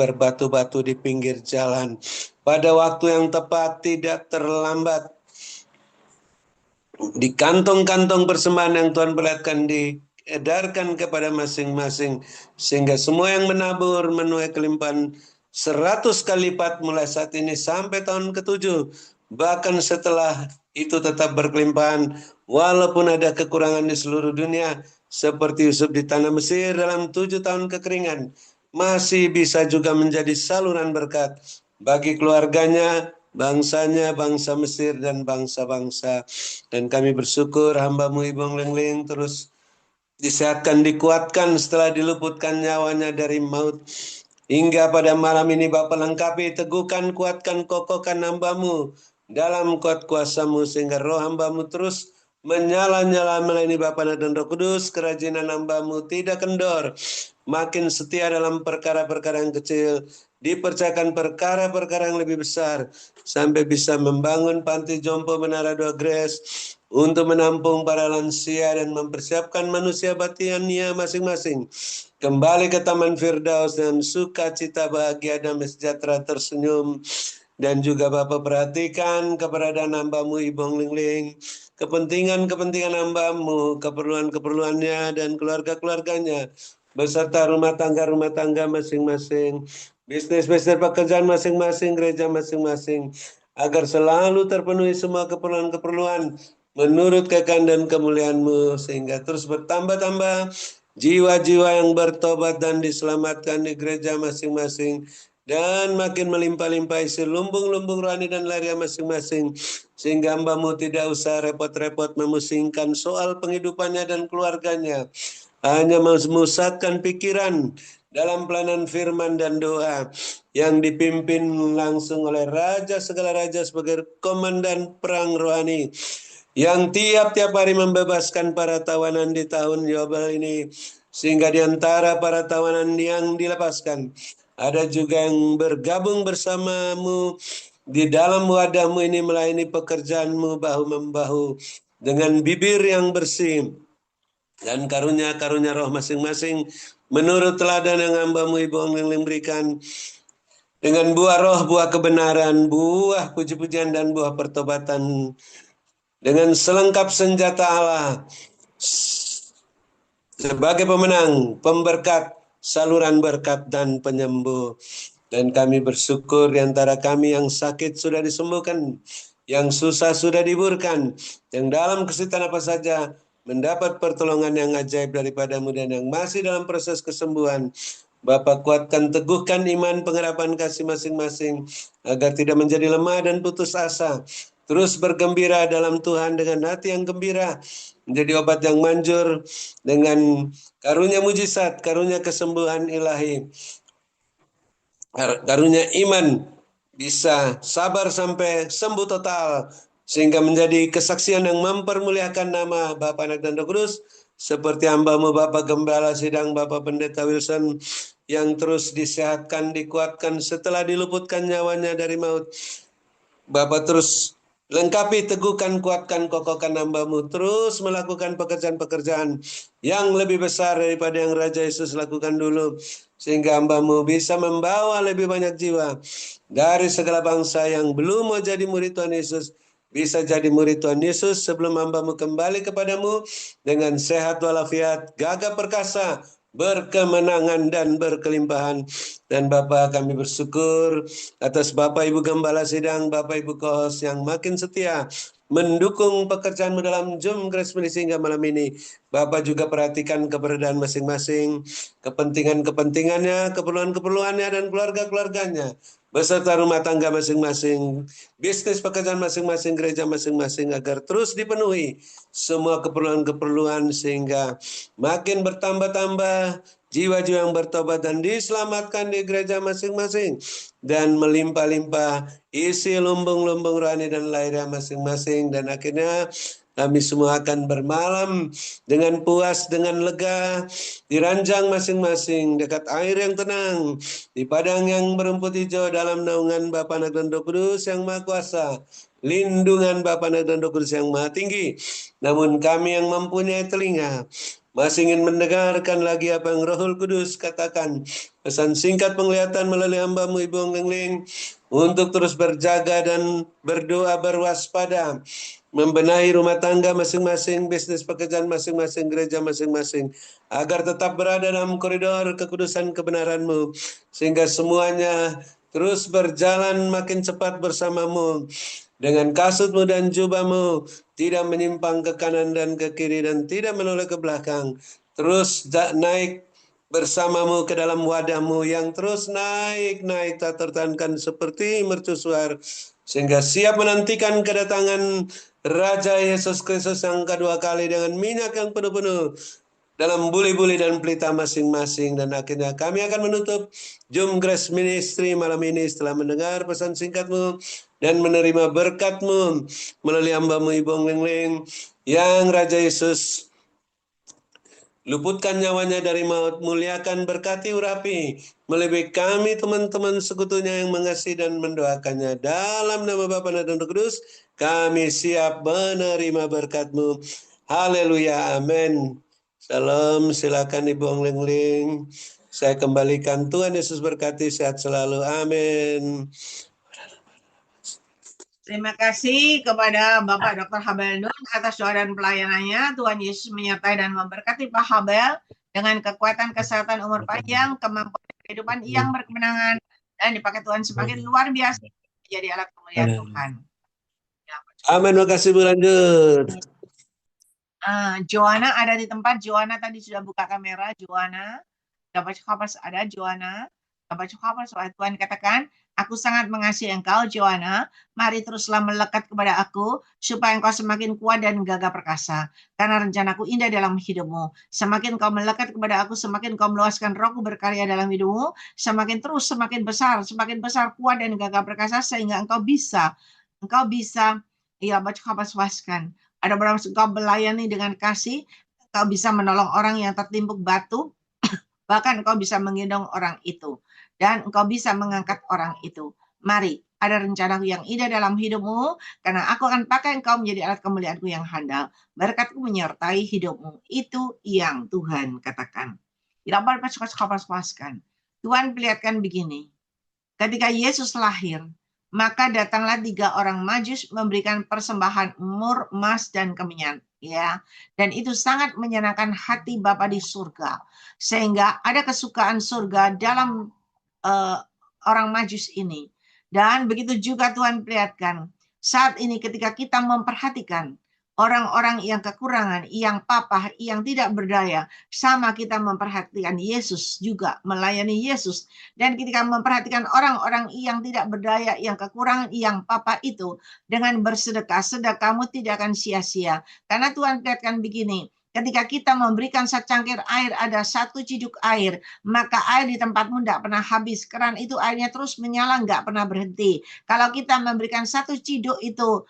berbatu-batu di pinggir jalan. Pada waktu yang tepat, tidak terlambat. Di kantong-kantong persembahan yang Tuhan perlihatkan diedarkan kepada masing-masing. Sehingga semua yang menabur menuai kelimpahan 100 kali lipat mulai saat ini sampai tahun ke-7. Bahkan setelah itu tetap berkelimpahan walaupun ada kekurangan di seluruh dunia. Seperti Yusuf di tanah Mesir dalam 7 tahun kekeringan. Masih bisa juga menjadi saluran berkat bagi keluarganya, bangsanya, bangsa Mesir dan bangsa-bangsa. Dan kami bersyukur hamba-Mu Ibu Lengling terus disehatkan, dikuatkan setelah diluputkan nyawanya dari maut. Hingga pada malam ini Bapa lengkapi, teguhkan, kuatkan, kokohkan hamba-Mu dalam kuat kuasa-Mu sehingga roh hamba-Mu terus menyala-nyala melayani Bapa dan Roh Kudus. Kerajinan hamba-Mu tidak kendor, makin setia dalam perkara-perkara yang kecil, dipercayakan perkara-perkara yang lebih besar, sampai bisa membangun panti jompo Menara Dua Grace untuk menampung para lansia dan mempersiapkan manusia batinnya masing-masing kembali ke Taman Firdaus dengan sukacita, bahagia, damai sejahtera, tersenyum. Dan juga Bapak perhatikan keberadaan hamba-Mu Ibu Lingling, kepentingan-kepentingan hamba-Mu, keperluan-keperluannya dan keluarga-keluarganya, beserta rumah tangga masing-masing, bisnis-bisnis pekerjaan masing-masing, gereja masing-masing, agar selalu terpenuhi semua keperluan-keperluan menurut kekayaan dan kemuliaan-Mu, sehingga terus bertambah-tambah jiwa-jiwa yang bertobat dan diselamatkan di gereja masing-masing, dan makin melimpah-limpah isi lumbung-lumbung rohani dan lahiriah masing-masing, sehingga hamba-Mu tidak usah repot-repot memusingkan soal penghidupannya dan keluarganya, hanya memusatkan pikiran dalam pelayanan firman dan doa yang dipimpin langsung oleh Raja segala raja sebagai komandan perang rohani, yang tiap-tiap hari membebaskan para tawanan di tahun Yobel ini, sehingga di antara para tawanan yang dilepaskan, ada juga yang bergabung bersama-Mu di dalam wadah-Mu ini melayani pekerjaan-Mu bahu-membahu dengan bibir yang bersih dan karunia-karunia roh masing-masing menurut teladan yang hamba-Mu Ibu Lingling berikan, dengan buah roh, buah kebenaran, buah puji-pujian dan buah pertobatan, dengan selengkap senjata Allah sebagai pemenang, pemberkat, saluran berkat dan penyembuh. Dan kami bersyukur di antara kami yang sakit sudah disembuhkan, yang susah sudah diburkan, yang dalam kesulitan apa saja mendapat pertolongan yang ajaib daripada-Mu, dan yang masih dalam proses kesembuhan, Bapa kuatkan, teguhkan iman, pengharapan kasih masing-masing, agar tidak menjadi lemah dan putus asa. Terus bergembira dalam Tuhan dengan hati yang gembira, menjadi obat yang manjur dengan karunia mujizat, karunia kesembuhan ilahi, karunia iman, bisa sabar sampai sembuh total, sehingga menjadi kesaksian yang mempermuliakan nama Bapa, Anak dan Roh Kudus, seperti hamba-Mu Bapak Gembala Sidang, Bapak Pendeta Wilson, yang terus disehatkan, dikuatkan setelah diluputkan nyawanya dari maut. Bapak terus lengkapi, teguhkan, kuatkan, kokohkan hamba-Mu, terus melakukan pekerjaan-pekerjaan yang lebih besar daripada yang Raja Yesus lakukan dulu, sehingga hamba-Mu bisa membawa lebih banyak jiwa dari segala bangsa yang belum mau jadi murid Tuhan Yesus, bisa jadi murid Tuhan Yesus sebelum hamba-Mu kembali kepadamu dengan sehat walafiat, gagah perkasa, berkemenangan dan berkelimpahan. Dan Bapak, kami bersyukur atas Bapak Ibu Gembala Sidang, Bapak Ibu Kohos yang makin setia mendukung pekerjaan-Mu dalam Zoom Grace Ministry hingga malam ini. Bapak juga perhatikan keberadaan masing-masing, kepentingan-kepentingannya, keperluan-keperluannya dan keluarga-keluarganya, beserta rumah tangga masing-masing, bisnis pekerjaan masing-masing, gereja masing-masing, agar terus dipenuhi semua keperluan-keperluan, sehingga makin bertambah-tambah jiwa-jiwa yang bertobat dan diselamatkan di gereja masing-masing, dan melimpah-limpah isi lumbung-lumbung rohani dan lahiriah masing-masing. Dan akhirnya kami semua akan bermalam dengan puas, dengan lega, di ranjang masing-masing, dekat air yang tenang, di padang yang berumput hijau, dalam naungan Bapa, Anak dan Roh Kudus yang Maha Kuasa, lindungan Bapa, Anak dan Roh Kudus yang Maha Tinggi. Namun kami yang mempunyai telinga Masih ingin mendengarkan lagi apa yang Rohul Kudus katakan. Pesan singkat penglihatan melalui hamba-Mu Ibu Ong Leng Leng untuk terus berjaga dan berdoa berwaspada, membenahi rumah tangga masing-masing, bisnis pekerjaan masing-masing, gereja masing-masing, agar tetap berada dalam koridor kekudusan kebenaran-Mu, sehingga semuanya terus berjalan makin cepat bersama-Mu, dengan kasut-Mu dan jubah-Mu, tidak menyimpang ke kanan dan ke kiri dan tidak menoleh ke belakang, terus naik bersama-Mu ke dalam wadah-Mu yang terus naik tak tertahankan seperti mercusuar, sehingga siap menantikan kedatangan Raja Yesus Kristus yang kedua kali dengan minyak yang penuh-penuh dalam buli-buli dan pelita masing-masing. Dan akhirnya kami akan menutup Zoom Grace Ministry malam ini setelah mendengar pesan singkat-Mu dan menerima berkat-Mu melalui hamba-Mu Ibu Ong Leng Leng, yang Raja Yesus luputkan nyawanya dari maut, muliakan, berkati, urapi, melebihi kami teman-teman sekutunya yang mengasihi dan mendoakannya. Dalam nama Bapa dan Roh Kudus, kami siap menerima berkat-Mu. Haleluya, amin. Shalom, silakan Ibu Ong Leng Leng. Saya kembalikan, Tuhan Yesus berkati, sehat selalu, amin. Terima kasih kepada Bapak Dr. Habel Nun atas doa dan pelayanannya. Tuhan Yesus menyertai dan memberkati Pak Habel dengan kekuatan, kesehatan, umur panjang, kemampuan kehidupan yang berkemenangan, dan dipakai Tuhan semakin luar biasa menjadi alat kemuliaan Tuhan. Amin, makasih Bu, lanjut. Joanna ada di tempat. Joanna tadi sudah buka kamera. Joanna, dapat kapas ada Joanna. Dapat kapas Tuhan katakan, aku sangat mengasihi engkau, Joanna. Mari teruslah melekat kepada aku, supaya engkau semakin kuat dan gagah perkasa. Karena rencanaku indah dalam hidupmu. Semakin kau melekat kepada aku, semakin kau meluaskan rohku berkarya dalam hidupmu, semakin terus, semakin besar, kuat dan gagah perkasa, sehingga engkau bisa, ya baca kapas waskan. Ada berapa engkau melayani dengan kasih, engkau bisa menolong orang yang tertimpuk batu, bahkan engkau bisa menggendong orang itu. Dan engkau bisa mengangkat orang itu. Mari, ada rencana yang indah dalam hidupmu, karena aku akan pakai engkau menjadi alat kemuliaanku yang handal. Berkatku menyertai hidupmu. Itu yang Tuhan katakan. Tidak boleh pas-pas-paskan. Tuhan perlihatkan begini. Ketika Yesus lahir, maka datanglah 3 orang Majus memberikan persembahan mur, emas, dan kemenyan. Ya, dan itu sangat menyenangkan hati Bapa di surga. Sehingga ada kesukaan surga dalam orang Majus ini. Dan begitu juga Tuhan perlihatkan, saat ini ketika kita memperhatikan orang-orang yang kekurangan, yang papah, yang tidak berdaya, sama kita memperhatikan Yesus juga, melayani Yesus. Dan ketika memperhatikan orang-orang yang tidak berdaya, yang kekurangan, yang papah itu, dengan bersedekah, sedekahmu tidak akan sia-sia. Karena Tuhan perlihatkan begini, ketika kita memberikan secangkir air, ada 1 ciduk air, maka air di tempatmu tidak pernah habis. Keran itu airnya terus menyala, nggak pernah berhenti. Kalau kita memberikan 1 ciduk itu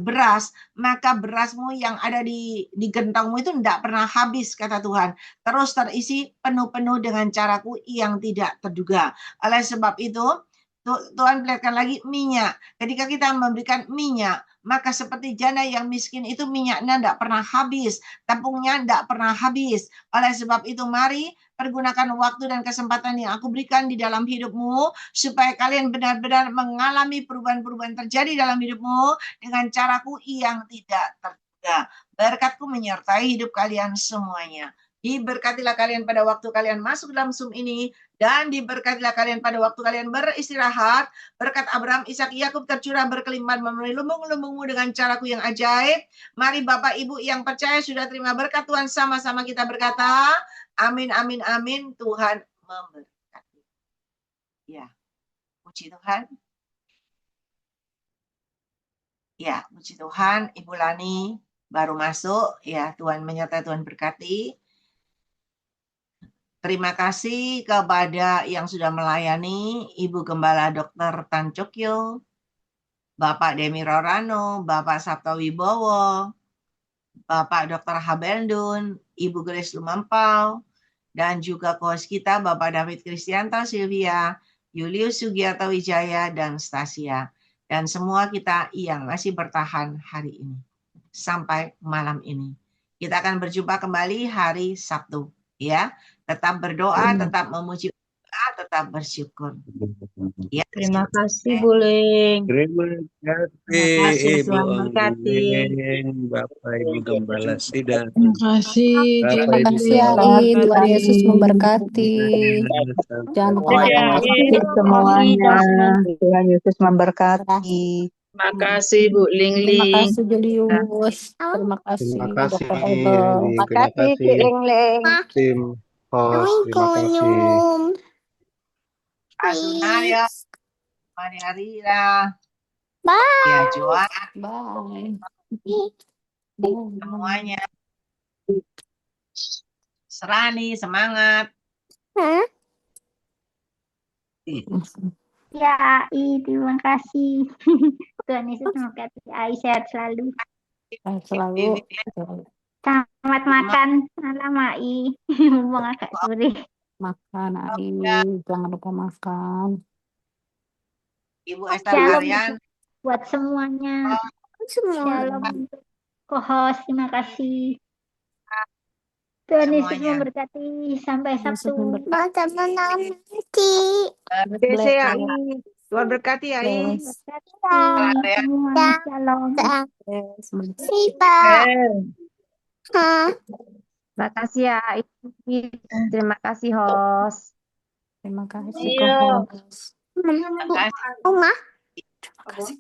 beras, maka berasmu yang ada di gentongmu itu tidak pernah habis, kata Tuhan. Terus terisi penuh-penuh dengan caraku yang tidak terduga. Oleh sebab itu, Tuhan perlihatkan lagi minyak. Ketika kita memberikan minyak, maka seperti janda yang miskin itu minyaknya tidak pernah habis, tepungnya tidak pernah habis. Oleh sebab itu mari pergunakan waktu dan kesempatan yang aku berikan di dalam hidupmu, supaya kalian benar-benar mengalami perubahan-perubahan terjadi dalam hidupmu dengan caraku yang tidak terduga. Berkatku menyertai hidup kalian semuanya. Diberkatilah kalian pada waktu kalian masuk dalam Zoom ini, dan diberkatilah kalian pada waktu kalian beristirahat. Berkat Abraham, Ishak, Yakub tercurah berkelimpahan memenuhi lumbung-lumbungmu dengan caraku yang ajaib. Mari Bapak Ibu yang percaya sudah terima berkat Tuhan, sama-sama kita berkata, amin, amin, amin. Tuhan memberkati. Ya, puji Tuhan. Ya, puji Tuhan. Ibu Lani baru masuk. Ya, Tuhan menyertai, Tuhan berkati. Terima kasih kepada yang sudah melayani, Ibu Gembala Dr. Tan Cokyo, Bapak Demi Rorano, Bapak Sabto Wibowo, Bapak Dr. Habendun, Ibu Grace Lumampau, dan juga host kita Bapak David Kristianto Silvia, Julius Sugiarto Wijaya, dan Stasia. Dan semua kita yang masih bertahan hari ini, sampai malam ini. Kita akan berjumpa kembali hari Sabtu. Ya, tetap berdoa, tetap memuji Allah, tetap bersyukur. Ya, Terima kasih, Bu Ling. Terima Terima kasih, kasih Ibu Tuhan berkati. Ongeng, Bapak Ibu Gembala Sidang, Terima kasih, Bapak Tuhan Ibu Yesus Kasih Ai, memberkati. Tuhan Yesus memberkati. Jangan lupa Terima makan kasih nasi. semuanya. Tuhan Yesus memberkati. Terima kasih, Bu Ling Terima Ling. kasih Julius. Terima kasih Terima kasih, Bapak Ebel. Ling. Terima Terima kasih, kasih, Cik Ling Ling. tim host. Terima kasih. Pak Sunario, Maria Rira, ya Joana, Bye. semuanya. Serani, semangat. Ya, Ai, terima kasih. Tuhan Yesus memberkati Ai, sehat selalu. Selalu. Selamat makan malam, Ai. Mumpung agak sore. Makan Ai. Jangan lupa makan. Ibu Esther Shalom Aryan, buat semuanya. Shalom untuk co-host, terima kasih. Tuhan Yesus semuanya. memberkati sampai Yesus Sabtu. memberkati. Kasih, Ai. Tuhan berkati, Ai. Yes. Berkati semua. Shalom. Yes. Terima kasih ya, Ai. Terima kasih, host. Terima kasih Iya. Kak. Terima kasih. Terima kasih.